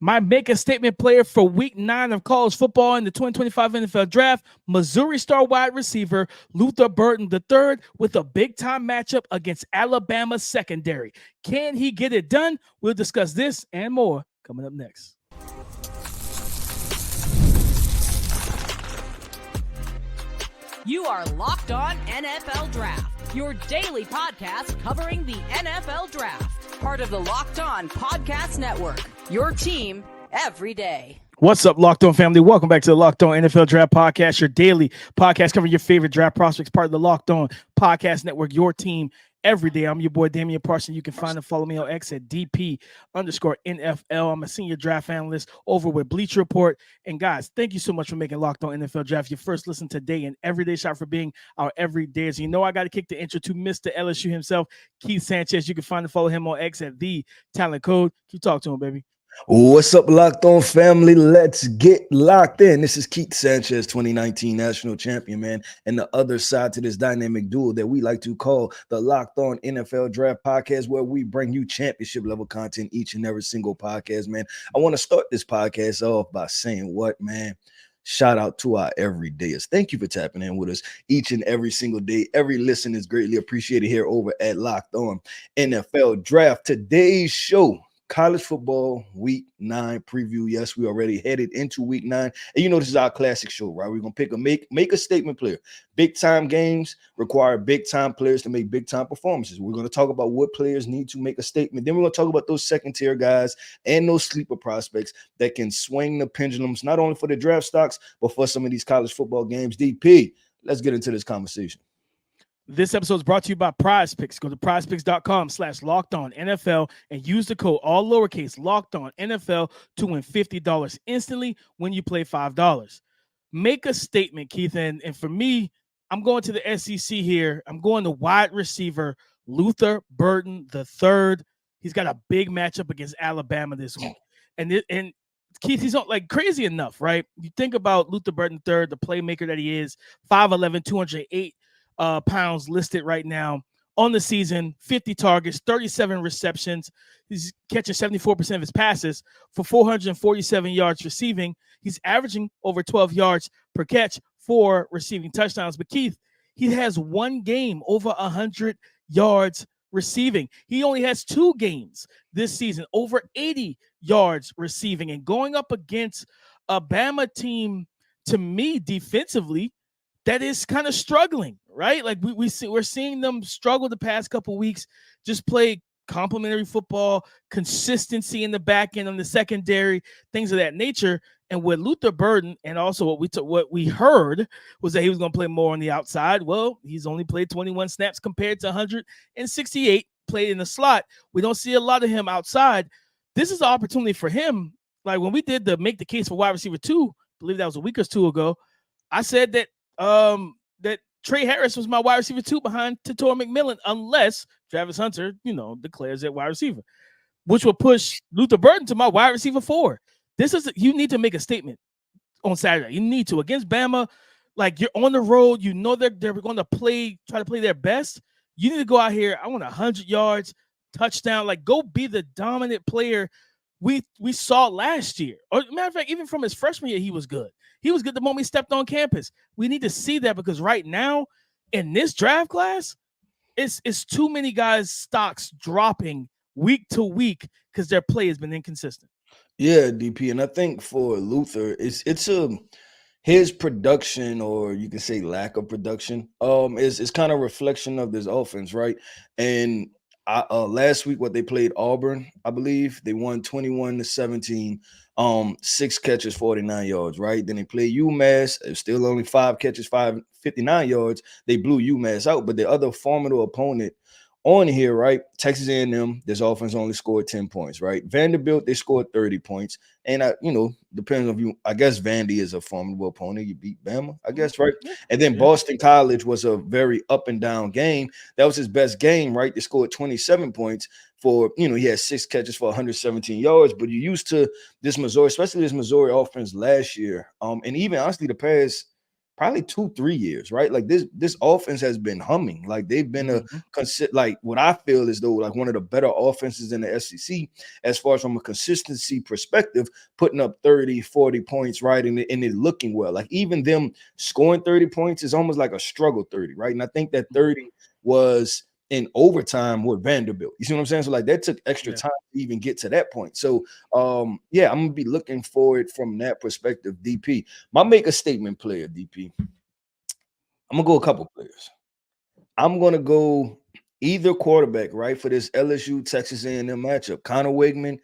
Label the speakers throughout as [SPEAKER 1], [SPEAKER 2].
[SPEAKER 1] My make a statement player for week 9 of college football in the 2025 NFL draft, Missouri star wide receiver Luther Burton III with a big time matchup against Alabama secondary. Can he get it done? We'll discuss this and more coming up next.
[SPEAKER 2] You are Locked On NFL Draft, your daily podcast covering the NFL Draft. Part of the Locked On Podcast Network, your team every day.
[SPEAKER 1] What's up, Locked On family? Welcome back to the Locked On NFL Draft Podcast, your daily podcast covering your favorite draft prospects, part of the Locked On Podcast Network, your team every day. I'm your boy, Damian Parson. You can find and follow me on X at DP_NFL. I'm a senior draft analyst over with Bleacher Report. And guys, thank you so much for making Locked On NFL Draft your first listen today and everyday shot for being our everydayers. You know, I got to kick the intro to Mr. LSU himself, Keith Sanchez. You can find and follow him on X at The Talent Code. Keep talking to him, baby.
[SPEAKER 3] What's up, Locked On family? Let's get locked in. This is Keith Sanchez, 2019 national champion, man. And the other side to this dynamic duo that we like to call the Locked On NFL Draft Podcast, where we bring you championship level content each and every single podcast, man. I want to start this podcast off by saying what, man? Shout out to our everydayers. Thank you for tapping in with us each and every single day. Every listen is greatly appreciated here over at Locked On NFL Draft. Today's show, college football week 9 preview. Yes, we already headed into week 9. And you know, this is our classic show, right? We're going to pick a make a statement player. Big time games require big time players to make big time performances. We're going to talk about what players need to make a statement. Then we're going to talk about those second tier guys and those sleeper prospects that can swing the pendulums, not only for the draft stocks, but for some of these college football games. DP, let's get into this conversation.
[SPEAKER 1] This episode is brought to you by Prize Picks. Go to prizepicks.com/lockedonnfl and use the code all lowercase lockedonnfl to win $50 instantly when you play $5. Make a statement, Keith. And for me, I'm going to the SEC here. I'm going to wide receiver Luther Burton III. He's got a big matchup against Alabama this week. And Keith, he's not like crazy enough, right? You think about Luther Burton III, the playmaker that he is, 5'11", 208 pounds listed right now on the season, 50 targets, 37 receptions. He's catching 74% of his passes for 447 yards receiving. He's averaging over 12 yards per catch for receiving touchdowns. But Keith, he has one game over 100 yards receiving. He only has 2 games this season over 80 yards receiving, and going up against a Bama team, to me, defensively, that is kind of struggling, right? Like we're seeing them struggle the past couple of weeks, just play complementary football, consistency in the back end on the secondary, things of that nature. And with Luther Burton, and also what we heard was that he was going to play more on the outside. Well, he's only played 21 snaps compared to 168 played in the slot. We don't see a lot of him outside. This is an opportunity for him. Like when we did the make the case for wide receiver 2, I believe that was a week or 2 ago, I said that that Trey Harris was my wide receiver 2 behind Tator McMillan, unless Travis Hunter, declares at wide receiver, which will push Luther Burton to my wide receiver 4. You need to make a statement on Saturday. You need to against Bama. Like, you're on the road, they're going to try to play their best. You need to go out here. I want 100 yards, touchdown. Like, go be the dominant player we saw last year. Or matter of fact, even from his freshman year, he was good. He was good the moment he stepped on campus. We need to see that, because right now in this draft class, it's too many guys' stocks dropping week to week because their play has been inconsistent.
[SPEAKER 3] Yeah, DP, and I think for Luther, his production, or you can say lack of production, is kind of reflection of this offense, right? And last week, what they played Auburn, I believe they won 21-17, 6 catches, 49 yards, right? Then they played UMass, still only 5 catches, 59 yards. They blew UMass out, but the other formidable opponent on here, right? Texas A&M, this offense only scored 10 points, right? Vanderbilt, they scored 30 points. And, depends on you. I guess Vandy is a formidable opponent. You beat Bama, I guess, right? And then Boston College was a very up and down game. That was his best game, right? They scored 27 points for, he had 6 catches for 117 yards. But you're used to this Missouri, especially this Missouri offense last year. And even honestly, the past probably 2-3 years, right? Like this offense has been humming. Like they've been like what I feel is though like one of the better offenses in the SEC as far as from a consistency perspective, putting up 30, 40 points, right? And it looking well. Like even them scoring 30 points is almost like a struggle 30, right? And I think that 30 was in overtime with Vanderbilt. You see what I'm saying? So like that took extra time to even get to that point. So yeah, I'm gonna be looking forward from that perspective. DP, my make a statement player. DP, I'm gonna go a couple players. I'm gonna go either quarterback, right, for this LSU Texas A&M matchup. Connor Wigman,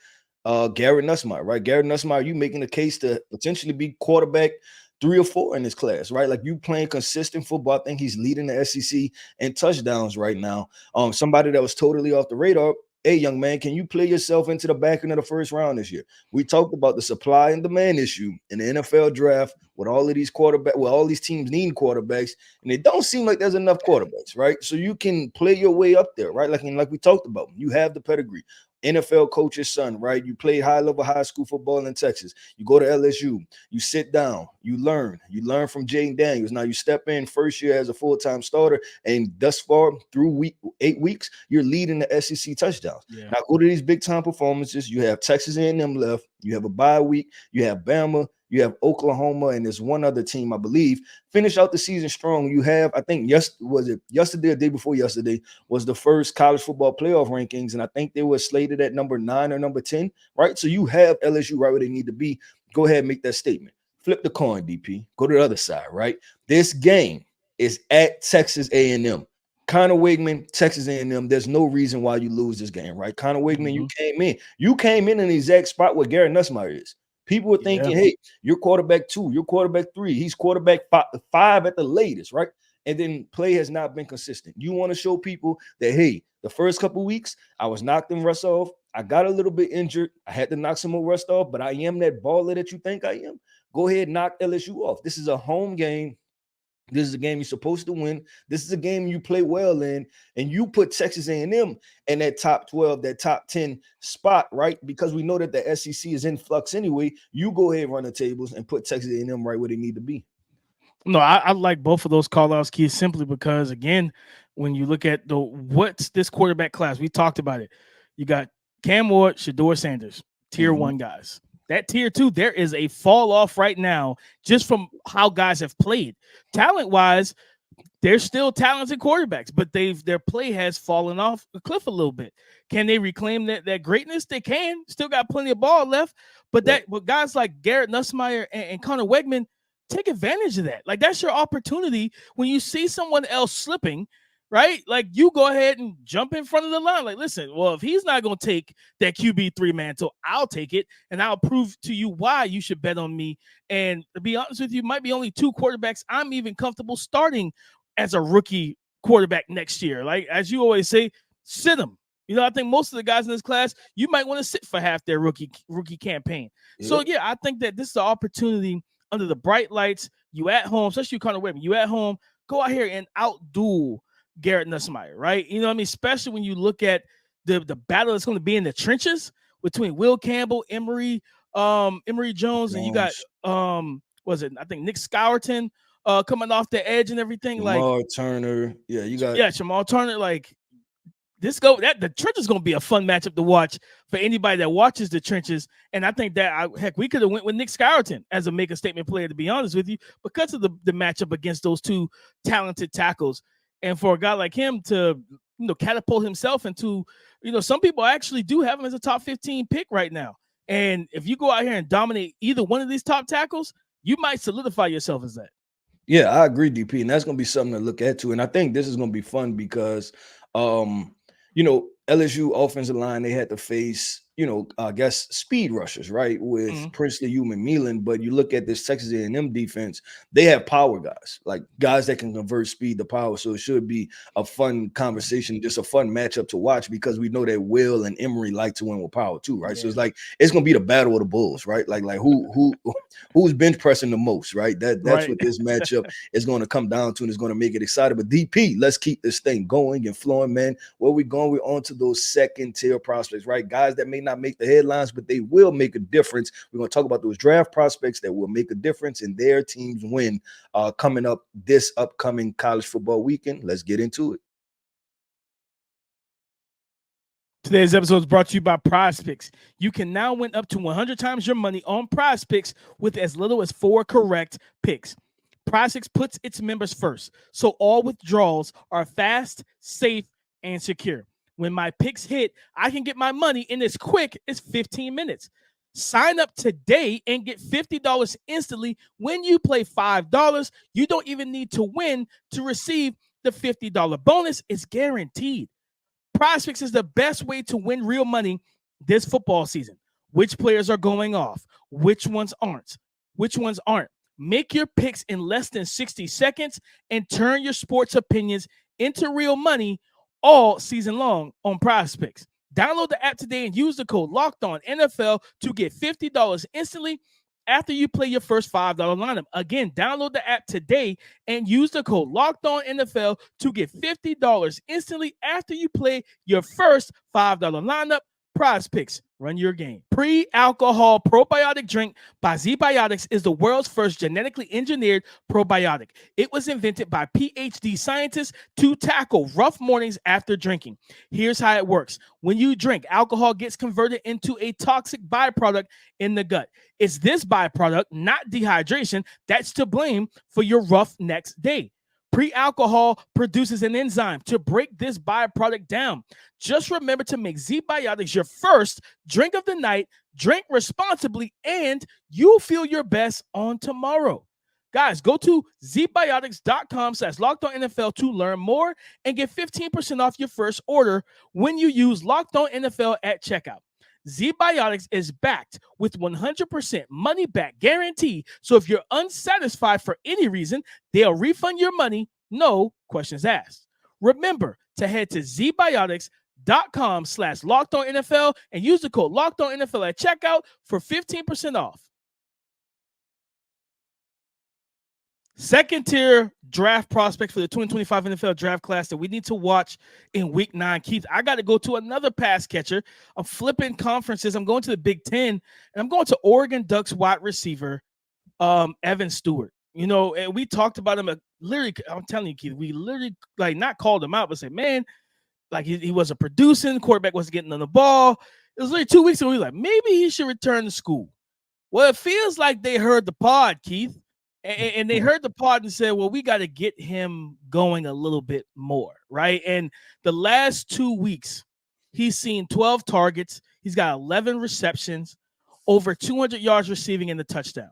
[SPEAKER 3] Garrett Nussmeier, right? Garrett Nussmeier, you making a case to potentially be quarterback 3 or 4 in this class, right? Like you playing consistent football. I think he's leading the SEC in touchdowns right now. Somebody that was totally off the radar. Hey, young man, can you play yourself into the back end of the first round this year? We talked about the supply and demand issue in the NFL draft with all of these quarterbacks, with all these teams needing quarterbacks, and it don't seem like there's enough quarterbacks, right? So you can play your way up there, right? Like we talked about, you have the pedigree. NFL coach's son, right? You played high-level high school football in Texas. You go to LSU. You sit down. You learn. You learn from Jalen Daniels. Now you step in first year as a full-time starter, and thus far through 8 weeks, you're leading the SEC touchdowns.
[SPEAKER 1] Yeah.
[SPEAKER 3] Now go to these big-time performances. You have Texas A&M left. You have a bye week. You have Bama. You have Oklahoma, and there's one other team, I believe. Finish out the season strong. You have, I think, was it yesterday or day before yesterday was the first college football playoff rankings, and I think they were slated at number 9 or number 10, right? So you have LSU right where they need to be. Go ahead and make that statement. Flip the coin, DP. Go to the other side, right? This game is at Texas A&M. Connor Wigman, Texas A&M. There's no reason why you lose this game, right? Connor Wigman, you came in the exact spot where Garrett Nussmeier is. People are thinking, hey, you're quarterback 2, you're quarterback 3. He's quarterback 5 at the latest, right? And then play has not been consistent. You want to show people that, hey, the first couple of weeks, I was knocked in rust off. I got a little bit injured. I had to knock some more rust off, but I am that baller that you think I am. Go ahead, knock LSU off. This is a home game. This is a game you're supposed to win. This is a game you play well in, and you put Texas A&M in that top 12, that top 10 spot, right? Because we know that the SEC is in flux anyway. You go ahead and run the tables and put Texas A&M right where they need to be.
[SPEAKER 1] No, I like both of those call-outs, Keith, simply because, again, when you look at what's this quarterback class, we talked about it. You got Cam Ward, Shedeur Sanders, tier 1 guys. That tier 2, there is a fall off right now just from how guys have played. Talent-wise, they're still talented quarterbacks, but their play has fallen off the cliff a little bit. Can they reclaim that greatness? They can. Still got plenty of ball left. But but guys like Garrett Nussmeier and Connor Wigman, take advantage of that. Like, that's your opportunity when you see someone else slipping, right? Like, you go ahead and jump in front of the line. Like, listen, well, if he's not going to take that QB3 mantle, I'll take it, and I'll prove to you why you should bet on me. And to be honest with you, might be only 2 quarterbacks I'm even comfortable starting as a rookie quarterback next year. Like, as you always say, sit them. You know, I think most of the guys in this class, you might want to sit for half their rookie campaign. Yep. So, yeah, I think that this is an opportunity under the bright lights. You at home, especially Connor Wigman, you at home, go out here and outduel Garrett Nussmeier, right? You know what I mean? Especially when you look at the battle that's going to be in the trenches between Will Campbell, Emory Jones, and you got I think Nick Scourton coming off the edge and everything.
[SPEAKER 3] Jamal Turner. Yeah, you got
[SPEAKER 1] Jamal Turner. Like, the trenches is going to be a fun matchup to watch for anybody that watches the trenches. And I think that we could have went with Nick Scourton as a make a statement player, to be honest with you, because of the matchup against those 2 talented tackles. And for a guy like him to, catapult himself into, some people actually do have him as a top 15 pick right now. And if you go out here and dominate either one of these top tackles, you might solidify yourself as that.
[SPEAKER 3] Yeah, I agree, DP. And that's going to be something to look at too. And I think this is going to be fun because, LSU offensive line, they had to face, I guess speed rushers, right, with Princely, Human, Milan. But you look at this Texas A&M defense, they have power guys, like guys that can convert speed to power. So it should be a fun conversation, just a fun matchup to watch because we know that Will and Emory like to win with power too, right? Yeah. So it's like it's gonna be the battle of the bulls, right? Like who's bench pressing the most, right? That's right. What this matchup is going to come down to, and it's going to make it exciting. But DP, let's keep this thing going and flowing, man. Where we going? We're on to those second tier prospects, right? Guys that may not make the headlines, but they will make a difference. We're going to talk about those draft prospects that will make a difference in their team's win coming up this upcoming college football weekend. Let's get into it.
[SPEAKER 1] Today's episode is brought to you by PrizePicks. You can now win up to 100 times your money on PrizePicks with as little as 4 correct picks. PrizePicks puts its members first, so all withdrawals are fast, safe, and secure. When my picks hit, I can get my money in as quick as 15 minutes. Sign up today and get $50 instantly when you play $5. You don't even need to win to receive the $50 bonus. It's guaranteed. PrizePicks is the best way to win real money this football season. Which players are going off? Which ones aren't? Make your picks in less than 60 seconds and turn your sports opinions into real money all season long on PrizePicks. Download the app today and use the code LOCKEDONNFL to get $50 instantly after you play your first $5 lineup. Again, download the app today and use the code LOCKEDONNFL to get $50 instantly after you play your first $5 lineup. PrizePicks, run your game. Pre-alcohol probiotic drink by Zbiotics is the world's first genetically engineered probiotic. It was invented by PhD scientists to tackle rough mornings after drinking. Here's how it works. When you drink, alcohol gets converted into a toxic byproduct in the gut. It's this byproduct, not dehydration, that's to blame for your rough next day. Pre-alcohol produces an enzyme to break this byproduct down. Just remember to make Zbiotics your first drink of the night, drink responsibly, and you'll feel your best on tomorrow. Guys, go to zbiotics.com/LockedOnNFL to learn more and get 15% off your first order when you use LockedOnNFL at checkout. Zbiotics is backed with 100% money back guarantee. So if you're unsatisfied for any reason, they'll refund your money, no questions asked. Remember to head to zbiotics.com/LockedOnNFL and use the code LockedOnNFL at checkout for 15% off. Second tier draft prospect for the 2025 NFL draft class that we need to watch in week 9. Keith, I got to go to another pass catcher. I'm flipping conferences. I'm going to the Big Ten, and I'm going to Oregon Ducks wide receiver, Evan Stewart. You know, and we talked about him. Literally, I'm telling you, Keith, we literally not called him out, but said, man, he wasn't producing. Quarterback wasn't getting on the ball. It was literally 2 weeks ago. We were like, maybe he should return to school. Well, it feels like they heard the pod, Keith. And they heard the pod and said, well, we got to get him going a little bit more, right? And the last 2 weeks, he's seen 12 targets. He's got 11 receptions, over 200 yards receiving and the touchdown.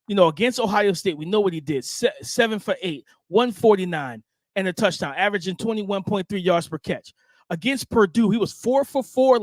[SPEAKER 1] You know, against Ohio State, we know what he did. 7 for 8, 149, and a touchdown, averaging 21.3 yards per catch. Against Purdue, he was 4 for 4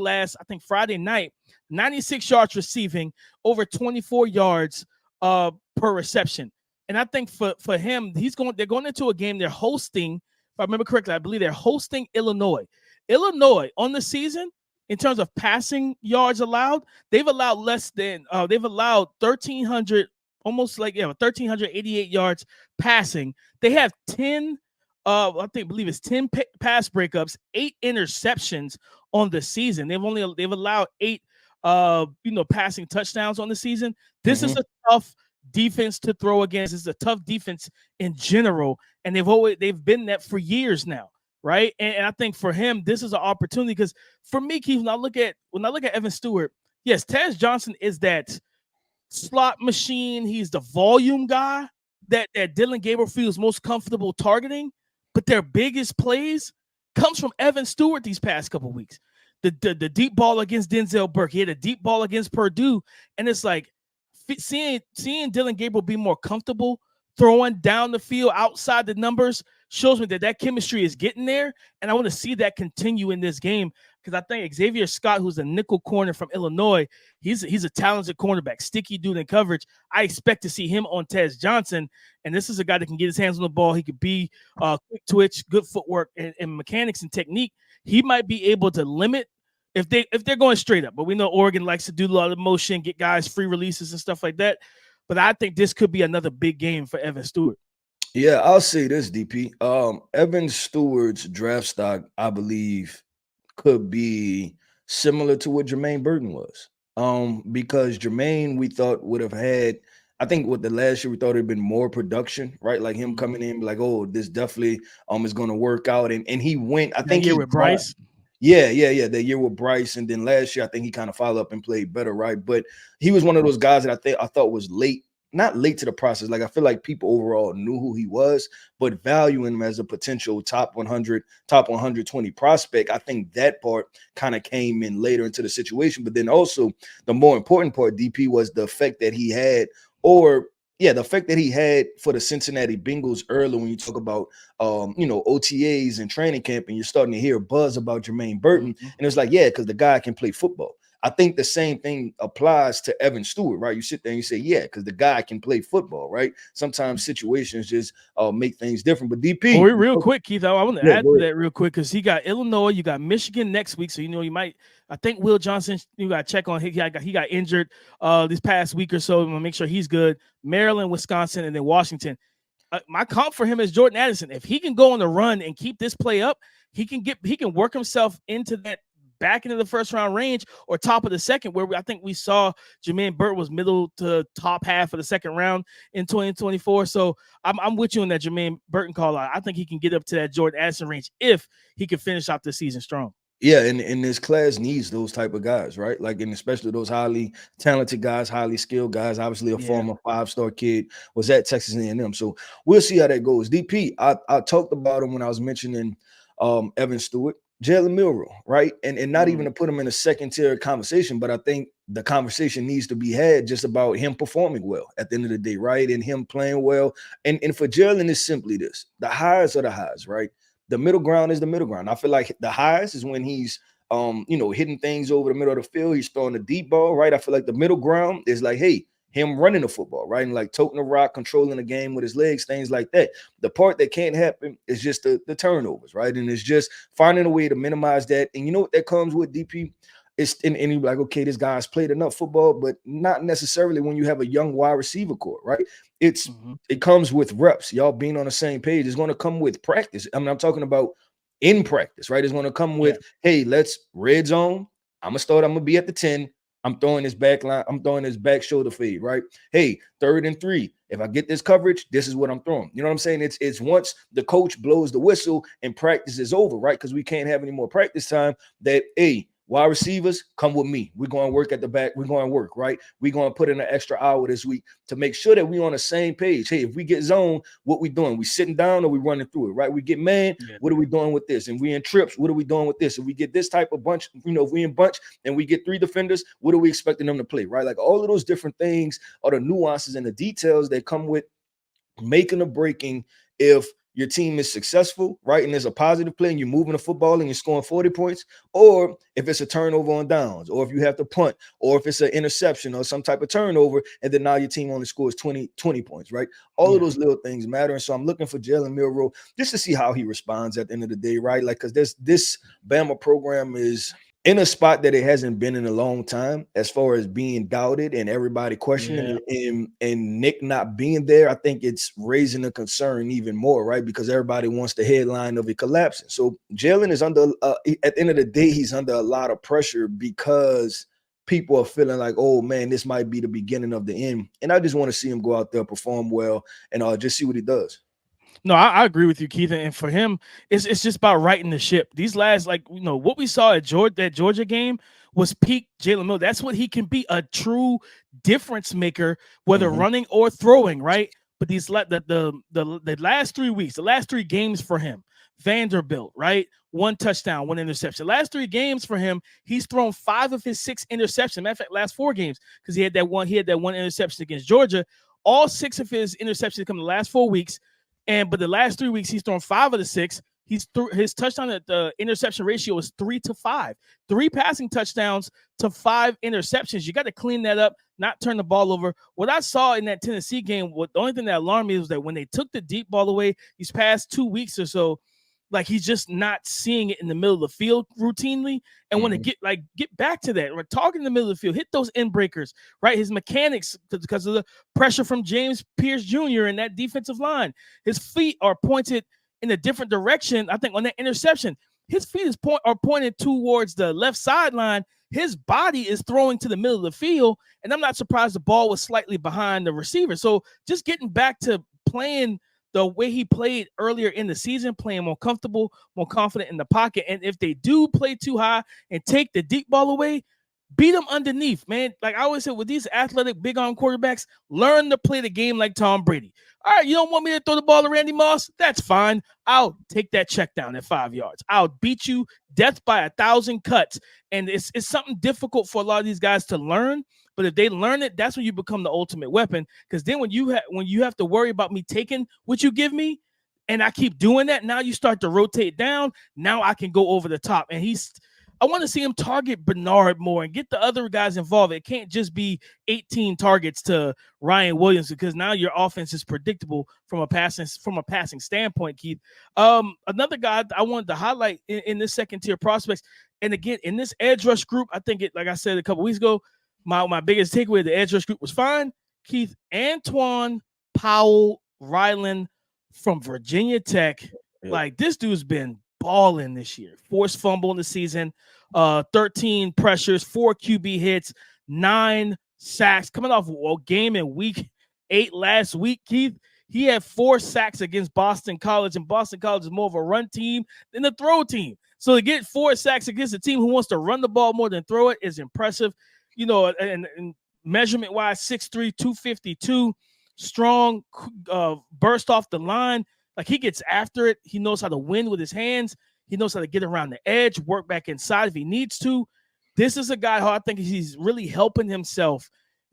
[SPEAKER 1] Friday night, 96 yards receiving, over 24 yards per reception. And I think for him, they're going into a game they're hosting, if I remember correctly, I believe they're hosting Illinois. Illinois on the season, in terms of passing yards allowed, they've allowed 1,388 yards passing. They have 10, I believe it's 10 pass breakups, 8 interceptions on the season. They've allowed 8 passing touchdowns on the season. This is a tough defense to throw against. It's a tough defense in general, and they've been that for years now, right? And I think for him, this is an opportunity because for me, Keith, when I look at Evan Stewart, yes, Taz Johnson is that slot machine. He's the volume guy that Dylan Gabriel feels most comfortable targeting, but their biggest plays comes from Evan Stewart these past couple weeks. The deep ball against Denzel Burke. He had a deep ball against Purdue, and it's like, seeing Dylan Gabriel be more comfortable throwing down the field outside the numbers shows me that chemistry is getting there, and I want to see that continue in this game because I think Xavier Scott, who's a nickel corner from Illinois, he's a talented cornerback, sticky dude in coverage. I expect to see him on Tez Johnson, and this is a guy that can get his hands on the ball. He could be quick twitch, good footwork, and mechanics and technique. He might be able to limit if they're going straight up, but we know Oregon likes to do a lot of motion, get guys free releases and stuff like that. But I think this could be another big game for Evan Stewart.
[SPEAKER 3] Yeah, I'll say this, DP. Evan Stewart's draft stock, I believe, could be similar to what Jermaine Burton was. Because Jermaine, we thought would have had, I think with the last year, we thought it'd been more production, right? Like him
[SPEAKER 1] Mhm.
[SPEAKER 3] coming in, like, oh, this definitely is gonna work out. And he went, I
[SPEAKER 1] That
[SPEAKER 3] think
[SPEAKER 1] year
[SPEAKER 3] he
[SPEAKER 1] with
[SPEAKER 3] brought,
[SPEAKER 1] Bryce.
[SPEAKER 3] yeah. That year with Bryce, and then last year I think he kind of followed up and played better, right? But he was one of those guys that I thought was late, not late to the process. Like I feel like people overall knew who he was, but valuing him as a potential top 100, top 120 prospect. I think that part kind of came in later into the situation. But then also the more important part, DP, was the effect that he had, or yeah, the effect that he had for the Cincinnati Bengals early when you talk about OTAs and training camp, and you're starting to hear buzz about Jermaine Burton.
[SPEAKER 1] Mhm.
[SPEAKER 3] And it's like, yeah, because the guy can play football. I think the same thing applies to Evan Stewart, right? You sit there and you say, yeah, because the guy can play football, right? Sometimes situations just make things different. But
[SPEAKER 1] Oh,
[SPEAKER 3] DP,
[SPEAKER 1] real quick, Keith, I want to
[SPEAKER 3] yeah,
[SPEAKER 1] add
[SPEAKER 3] go
[SPEAKER 1] to
[SPEAKER 3] ahead.
[SPEAKER 1] that real quick because he got Illinois, you got Michigan next week, so you might. I think Will Johnson, you got to check on him. He got injured this past week or so. I'm gonna make sure he's good. Maryland, Wisconsin, and then Washington. My comp for him is Jordan Addison. If he can go on the run and keep this play up, he can work himself into that back into the first round range or top of the second, where I think we saw Jermaine Burton was middle to top half of the second round in 2024. So I'm with you on that Jermaine Burton call out. I think he can get up to that Jordan Addison range if he can finish out the season strong.
[SPEAKER 3] Yeah, and this class needs those type of guys, right? Like, and especially those highly talented guys, highly skilled guys. Obviously, a
[SPEAKER 1] Yeah.
[SPEAKER 3] former 5-star kid was at Texas A&M, so we'll see how that goes. DP, I talked about him when I was mentioning Evan Stewart, Jalen Milroe, right? And not even to put him in a second tier conversation, but I think the conversation needs to be had just about him performing well at the end of the day, right? And him playing well. And for Jalen, it's simply this: the highs are the highs, right? The middle ground is the middle ground. I feel like the highs is when he's hitting things over the middle of the field. He's throwing the deep ball, right? I feel like the middle ground is like, hey, him running the football, right? And like toting the rock, controlling the game with his legs, things like that. The part that can't happen is just the turnovers, right? And it's just finding a way to minimize that. And you know what that comes with, DP? It's and you're like, okay, this guy's played enough football, but not necessarily when you have a young wide receiver core, right? It comes with reps, y'all being on the same page. It's going to come with practice. I mean, I'm talking about in practice, right? It's going to come with, hey, let's red zone. I'm gonna be at the 10. I'm throwing this back line, I'm throwing this back shoulder fade, right? Hey, 3rd and 3. If I get this coverage, this is what I'm throwing. You know what I'm saying? It's once the coach blows the whistle and practice is over, right? Because we can't have any more practice time. That wide receivers, come with me. We're going to work at the back. We're going to work, right? We're going to put in an extra hour this week to make sure that we're on the same page. Hey, if we get zone, what we doing? We sitting down or we running through it, right? We get man, what are we doing with this? And we in trips, what are we doing with this? If we get this type of bunch, if we in bunch and we get 3 defenders, what are we expecting them to play, right? Like all of those different things are the nuances and the details that come with making or breaking if your team is successful, right? And there's a positive play and you're moving the football and you're scoring 40 points, or if it's a turnover on downs, or if you have to punt, or if it's an interception or some type of turnover, and then now your team only scores 20 points, right? All of those little things matter. And so I'm looking for Jalen Milroe just to see how he responds at the end of the day, right? Like, because this Bama program is in a spot that it hasn't been in a long time as far as being doubted and everybody questioning and Nick not being there. I think it's raising the concern even more, right? Because everybody wants the headline of it collapsing. So Jalen is under at the end of the day, he's under a lot of pressure because people are feeling like, oh man, this might be the beginning of the end. And I just want to see him go out there, perform well, and just see what he does.
[SPEAKER 1] No, I agree with you, Keith. And for him, it's just about righting the ship. These last, what we saw at that Georgia game was peak Jalen Milroe. That's what he can be, a true difference maker, whether running or throwing, right? But these the last 3 weeks, the last 3 games for him, Vanderbilt, right? 1 touchdown, 1 interception. Last 3 games for him, he's thrown 5 of his 6 interceptions. Matter of fact, last 4 games, because he had that one interception against Georgia. All 6 of his interceptions come the last 4 weeks. But the last 3 weeks, he's thrown 5 of the 6. His touchdown at the interception ratio is 3-5. 3 passing touchdowns to 5 interceptions. You got to clean that up, not turn the ball over. What I saw in that Tennessee game, the only thing that alarmed me was that when they took the deep ball away these past 2 weeks or so, like he's just not seeing it in the middle of the field routinely. And when to get back to that, we're talking in the middle of the field, hit those end breakers, right? His mechanics, because of the pressure from James Pierce Jr. and that defensive line, his feet are pointed in a different direction. I think on that interception, his feet are pointed towards the left sideline. His body is throwing to the middle of the field, and I'm not surprised the ball was slightly behind the receiver. So just getting back to playing the way he played earlier in the season, playing more comfortable, more confident in the pocket. And if they do play too high and take the deep ball away, beat them underneath, man. Like I always say, with these athletic, big arm quarterbacks, learn to play the game like Tom Brady. All right, you don't want me to throw the ball to Randy Moss? That's fine. I'll take that check down at 5 yards. I'll beat you death by 1,000 cuts. And it's something difficult for a lot of these guys to learn. But if they learn it, that's when you become the ultimate weapon. Because then when you have to worry about me taking what you give me, and I keep doing that, now you start to rotate down. Now I can go over the top. And I want to see him target Bernard more and get the other guys involved. It can't just be 18 targets to Ryan Williams, because now your offense is predictable from a passing standpoint, Keith. Another guy I wanted to highlight in this second tier prospects, and again in this edge rush group, I think like I said a couple weeks ago, my biggest takeaway, the edge rush group was fine. Keith, Antoine Powell Ryland from Virginia Tech, like this dude's been balling this year. Forced fumble in the season, 13 pressures, 4 QB hits, 9 sacks. Coming off a game in week 8 last week, Keith, he had 4 sacks against Boston College, and Boston College is more of a run team than a throw team. So to get 4 sacks against a team who wants to run the ball more than throw it is impressive. You know, and measurement-wise, 6'3", 252, strong, burst off the line. Like, he gets after it. He knows how to win with his hands. He knows how to get around the edge, work back inside if he needs to. This is a guy who I think he's really helping himself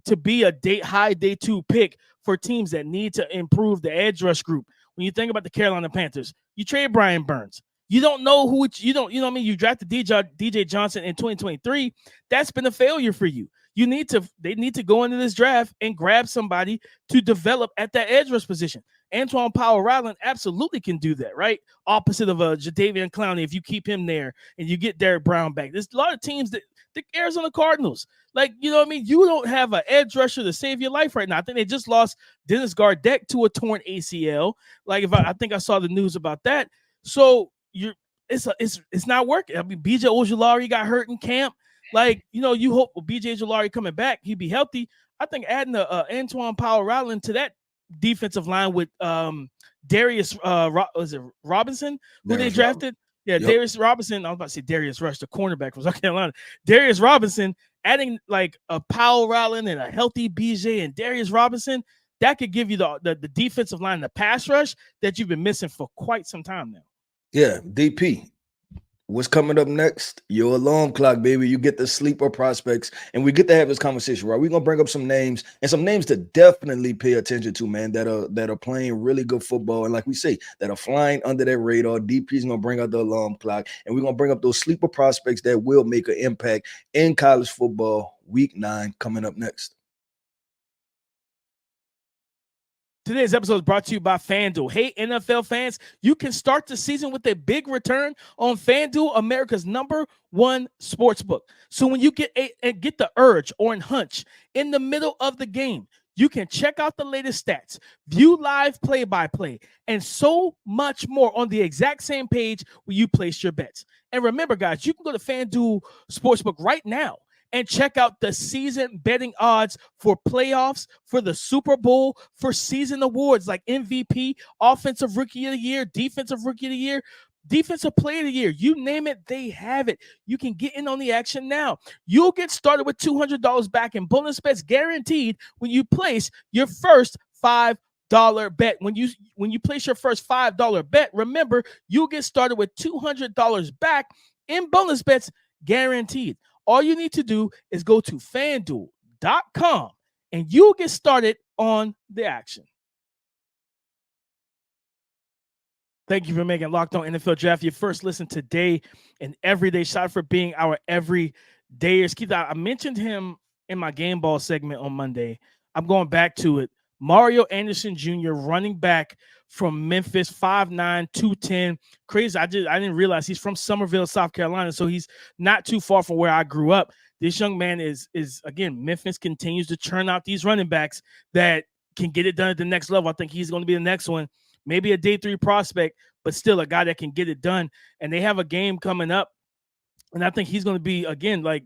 [SPEAKER 1] to be a high day 2 pick for teams that need to improve the edge rush group. When you think about the Carolina Panthers, you trade Brian Burns. You don't know you know what I mean? You drafted DJ Johnson in 2023. That's been a failure for you. They need to go into this draft and grab somebody to develop at that edge rush position. Antoine Powell Ryland absolutely can do that, right? Opposite of a Jadeveon Clowney, if you keep him there and you get Derek Brown back. There's a lot of teams that the Arizona Cardinals, like, you know what I mean? You don't have an edge rusher to save your life right now. I think they just lost Dennis Gardeck to a torn ACL. Like, I think I saw the news about that. So it's not working. I mean, BJ Ojulari got hurt in camp. Like, you know, you hope with BJ Ojulari coming back, he'd be healthy. I think adding Antoine Powell Ryland to that defensive line with Darius Robinson, who they drafted. Yeah, yep. Darius Robinson. I was about to say Darius Rush, the cornerback from South Carolina. Darius Robinson, adding like a Powell Ryland and a healthy BJ and Darius Robinson, that could give you the defensive line, the pass rush that you've been missing for quite some time now.
[SPEAKER 3] Yeah, DP. What's coming up next? Your alarm clock, baby. You get the sleeper prospects, and we get to have this conversation, right? We're gonna bring up some names and some names to definitely pay attention to, man, that are playing really good football, and like we say, that are flying under that radar. DP's gonna bring out the alarm clock, and we're gonna bring up those sleeper prospects that will make an impact in college football. Week 9 coming up next.
[SPEAKER 1] Today's episode is brought to you by FanDuel. Hey, NFL fans, you can start the season with a big return on FanDuel, America's #1 sportsbook. So when you get the urge or an hunch in the middle of the game, you can check out the latest stats, view live play-by-play, and so much more on the exact same page where you place your bets. And remember, guys, you can go to FanDuel Sportsbook right now and check out the season betting odds for playoffs, for the Super Bowl, for season awards like MVP, Offensive Rookie of the Year, Defensive Rookie of the Year, Defensive Player of the Year. You name it, they have it. You can get in on the action now. You'll get started with $200 back in bonus bets guaranteed when you place your first $5 bet. When you place your first $5 bet, remember, you'll get started with $200 back in bonus bets guaranteed. All you need to do is go to FanDuel.com and you'll get started on the action. Thank you for making Locked On NFL Draft your first listen today and every day. Shout out for being our everydayers. Keith, I mentioned him in my game ball segment on Monday. I'm going back to it. Mario Anderson Jr., running back from Memphis, 5'9", 210. Crazy. I didn't realize he's from Somerville, South Carolina, so he's not too far from where I grew up. This young man is again, Memphis continues to churn out these running backs that can get it done at the next level. I think he's going to be the next one. Maybe a day 3 prospect, but still a guy that can get it done. And they have a game coming up, and I think he's going to be, again, like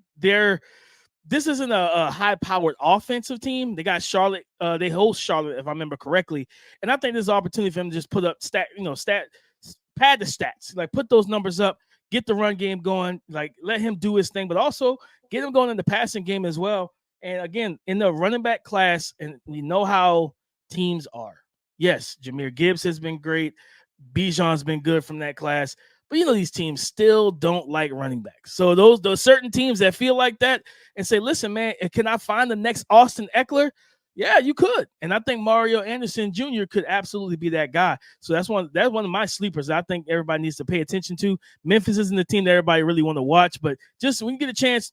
[SPEAKER 1] this isn't a high-powered offensive team. They got Charlotte. They host Charlotte, if I remember correctly. And I think there's an opportunity for him to just put up pad the stats, like put those numbers up, get the run game going, like let him do his thing, but also get him going in the passing game as well. And again, in the running back class, and we know how teams are. Yes, Jahmyr Gibbs has been great. Bijan's been good from that class. But these teams still don't like running backs. So those certain teams that feel like that and say, listen, man, can I find the next Austin Eckler? Yeah, you could. And I think Mario Anderson Jr. could absolutely be that guy. So that's one of my sleepers I think everybody needs to pay attention to. Memphis isn't the team that everybody really want to watch, but just when you get a chance,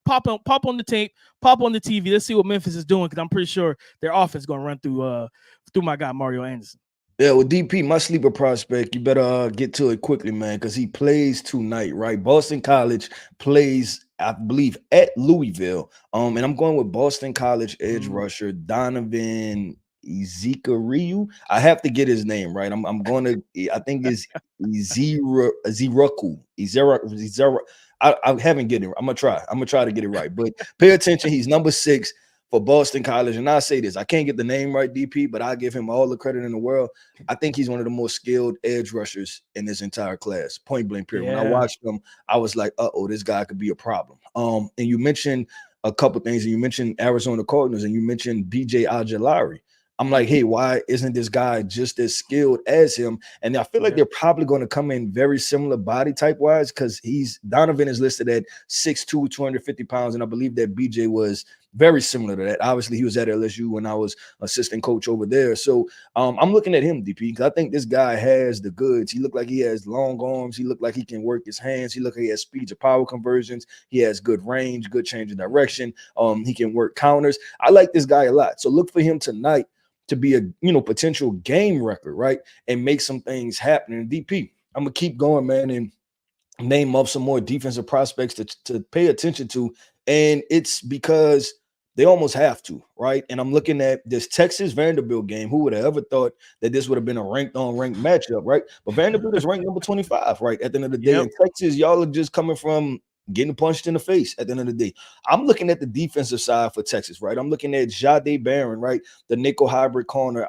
[SPEAKER 1] pop on the tape, pop on the TV. Let's see what Memphis is doing, because I'm pretty sure their offense is going to run through my guy Mario Anderson.
[SPEAKER 3] Yeah, well, DP, my sleeper prospect, you better get to it quickly, man, because he plays tonight, right? Boston College plays, I believe, at Louisville. And I'm going with Boston College edge rusher Donovan Ezekariu. I have to get his name right. I'm going to, I think it's Ezeraku. I haven't get it. I'm gonna try to get it right. But pay attention. He's number 6 for Boston College. And I say this, I can't get the name right, DP, but I give him all the credit in the world. I think he's one of the most skilled edge rushers in this entire class, point blank period. Yeah. When I watched him, I was like, this guy could be a problem. And you mentioned a couple things, and you mentioned Arizona Cardinals, and you mentioned BJ Ojulari. I'm like, hey, why isn't this guy just as skilled as him? And I feel like they're probably going to come in very similar body type wise, because Donovan is listed at 6'2", 250 pounds. And I believe that BJ was very similar to that. Obviously, he was at LSU when I was assistant coach over there. So I'm looking at him, DP, because I think this guy has the goods. He looked like he has long arms. He looked like he can work his hands. He looked like he has speed to power conversions. He has good range, good change of direction. He can work counters. I like this guy a lot. So look for him tonight to be a potential game record, right? And make some things happen. And DP, I'm gonna keep going, man, and name up some more defensive prospects to pay attention to. And it's because they almost have to, right? And I'm looking at this Texas Vanderbilt game. Who would have ever thought that this would have been a ranked matchup, right? But Vanderbilt is ranked number 25, right? At the end of the day, in Texas, y'all are just coming from getting punched in the face at the end of the day. I'm looking at the defensive side for Texas, right? I'm looking at Jahdae Barron, right? The nickel hybrid corner.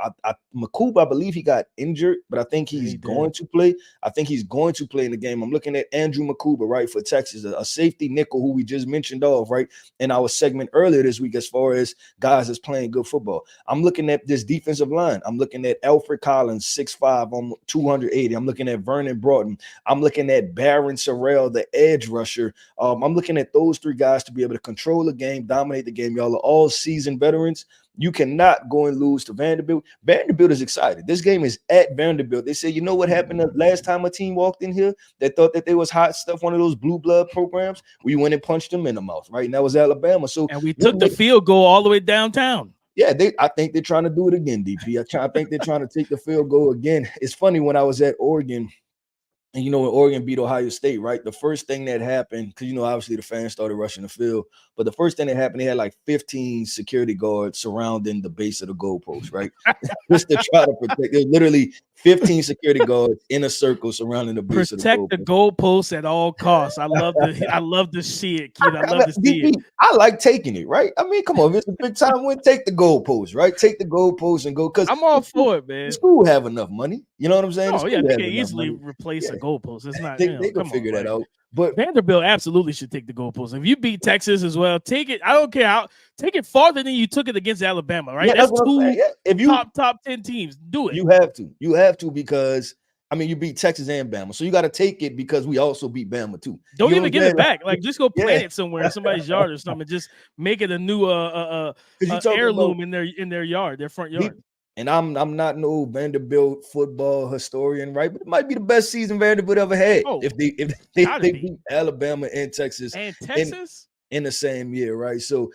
[SPEAKER 3] Makub, I believe he got injured, but I think he's going to play. I think he's going to play in the game. I'm looking at Andrew Makuba, right, for Texas, a safety nickel who we just mentioned off, right, in our segment earlier this week as far as guys that's playing good football. I'm looking at this defensive line. I'm looking at Alfred Collins, 6'5", on 280. I'm looking at Vernon Broughton. I'm looking at Barron Sorrell, the edge rusher. I'm looking at those 3 guys to be able to control the game, dominate the game. Y'all are all seasoned veterans. You cannot go and lose to Vanderbilt. Vanderbilt is excited. This game is at Vanderbilt. They say, you know what happened the last time a team walked in here that thought that they was hot stuff, one of those blue blood programs? We went and punched them in the mouth, right? And that was Alabama. So
[SPEAKER 1] and we took the field goal all the way downtown.
[SPEAKER 3] Yeah, I think they're trying to do it again, DP. I think they're trying to take the field goal again. It's funny, when I was at Oregon, and when Oregon beat Ohio State, right? The first thing that happened, because obviously the fans started rushing the field, but the first thing that happened, they had like 15 security guards surrounding the base of the goalpost, right? Just to try to protect. There's literally 15 security guards in a circle surrounding the base of the goalpost.
[SPEAKER 1] Protect the goalpost at all costs. I love to see it, kid. I love to see it.
[SPEAKER 3] I like taking it, right? I mean, come on, if it's a big time win, take the goalpost, right? Take the goalpost and go, because
[SPEAKER 1] I'm all for it, man.
[SPEAKER 3] The school have enough money. You know what I'm saying?
[SPEAKER 1] Oh, yeah, they can easily replace a goalpost. It's not.
[SPEAKER 3] They can figure that out. But
[SPEAKER 1] Vanderbilt absolutely should take the goalpost. If you beat Texas as well, take it. I don't care how. Take it farther than you took it against Alabama, right?
[SPEAKER 3] Yeah,
[SPEAKER 1] that's 2
[SPEAKER 3] if you
[SPEAKER 1] top 10 teams. Do it.
[SPEAKER 3] You have to because you beat Texas and Bama, so you got to take it because we also beat Bama too.
[SPEAKER 1] Don't even give it back. Like, just go plant it somewhere in somebody's yard or something. Just make it a new heirloom in their yard, their front yard.
[SPEAKER 3] And I'm not no Vanderbilt football historian, right? But it might be the best season Vanderbilt ever had if they beat Alabama and Texas in the same year, right? So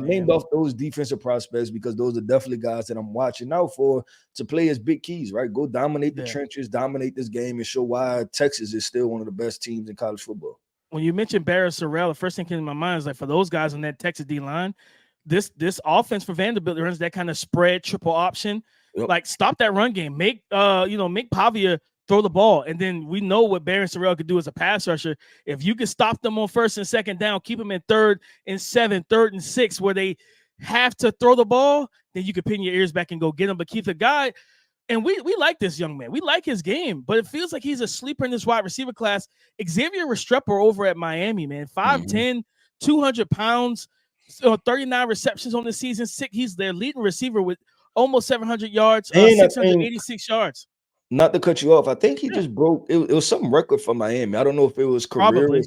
[SPEAKER 3] named off those defensive prospects because those are definitely guys that I'm watching out for to play as big keys, right? Go dominate the trenches, dominate this game, and show why Texas is still one of the best teams in college football.
[SPEAKER 1] When you mentioned Barron Sorrell, the first thing came to my mind is like, for those guys on that Texas D line, this offense for Vanderbilt runs that kind of spread triple option. Like, stop that run game. Make Pavia throw the ball. And then we know what Barron Sorrell could do as a pass rusher. If you can stop them on first and second down, keep them in 3rd and 7, 3rd and 6, where they have to throw the ball, then you can pin your ears back and go get them. But Keith, a guy, and we like this young man. We like his game, but it feels like he's a sleeper in this wide receiver class. Xavier Restrepo over at Miami, man, 5'10", 200 pounds, 39 receptions on the season. He's their leading receiver with almost 700 yards, 686 yards.
[SPEAKER 3] Not to cut you off, I think he just broke. It was some record for Miami. I don't know if it was career.
[SPEAKER 1] Probably.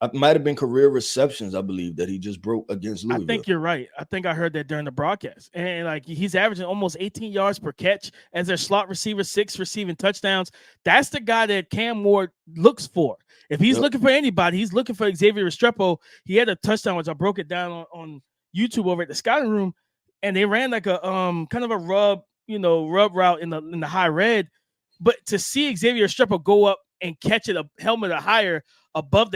[SPEAKER 3] It might have been career receptions, I believe, that he just broke against Louisville.
[SPEAKER 1] I think you're right. I think I heard that during the broadcast. And like he's averaging almost 18 yards per catch as their slot receiver, 6 receiving touchdowns. That's the guy that Cam Ward looks for. If he's looking for anybody, he's looking for Xavier Restrepo. He had a touchdown, which I broke it down on YouTube over at the scouting room, and they ran like a kind of a rub route in the high red. But to see Xavier Restrepo go up and catch it a helmet or higher above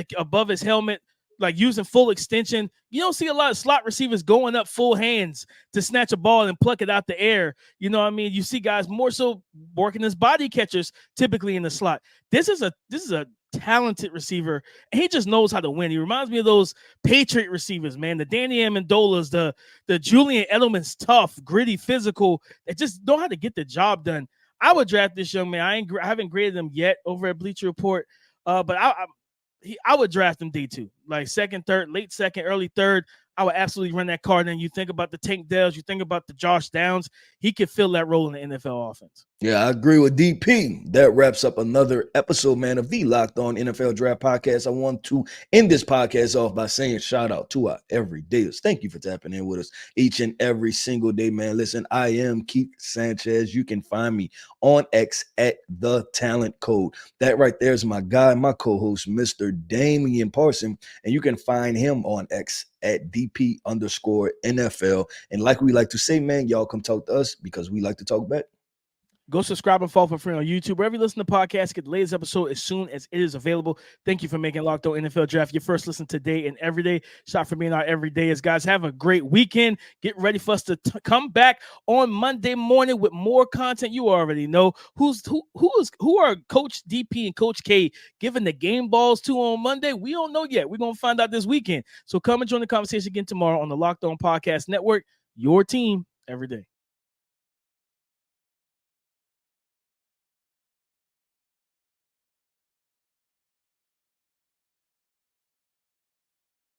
[SPEAKER 1] his helmet, like using full extension, you don't see a lot of slot receivers going up full hands to snatch a ball and pluck it out the air. You know what I mean? You see guys more so working as body catchers typically in the slot. This is a talented receiver, and he just knows how to win. He reminds me of those Patriot receivers, man. The Danny Amendolas, the Julian Edelman's, tough, gritty, physical. They just know how to get the job done. I would draft this young man. I haven't graded him yet over at Bleacher Report, but I would draft him D2, like 2nd, 3rd, late 2nd, early 3rd. I would absolutely run that card. And you think about the Tank Dells, you think about the Josh Downs, he could fill that role in the NFL offense.
[SPEAKER 3] Yeah, I agree with DP. That wraps up another episode, man, of the Locked On NFL Draft Podcast. I want to end this podcast off by saying shout out to our everydayers. Thank you for tapping in with us each and every single day, man. Listen, I am Keith Sanchez. You can find me on X at The Talent Code. That right there is my guy, my co-host, Mr. Damian Parson. And you can find him on X at DP_NFL. And like we like to say, man, y'all come talk to us because we like to talk back.
[SPEAKER 1] Go subscribe and follow for free on YouTube. Wherever you listen to podcasts, get the latest episode as soon as it is available. Thank you for making Locked On NFL Draft your first listen today and every day. Shout for being our everydayers, guys. Have a great weekend. Get ready for us to come back on Monday morning with more content. You already know who are Coach DP and Coach K giving the game balls to on Monday. We don't know yet. We're gonna find out this weekend. So come and join the conversation again tomorrow on the Locked On Podcast Network. Your team every day.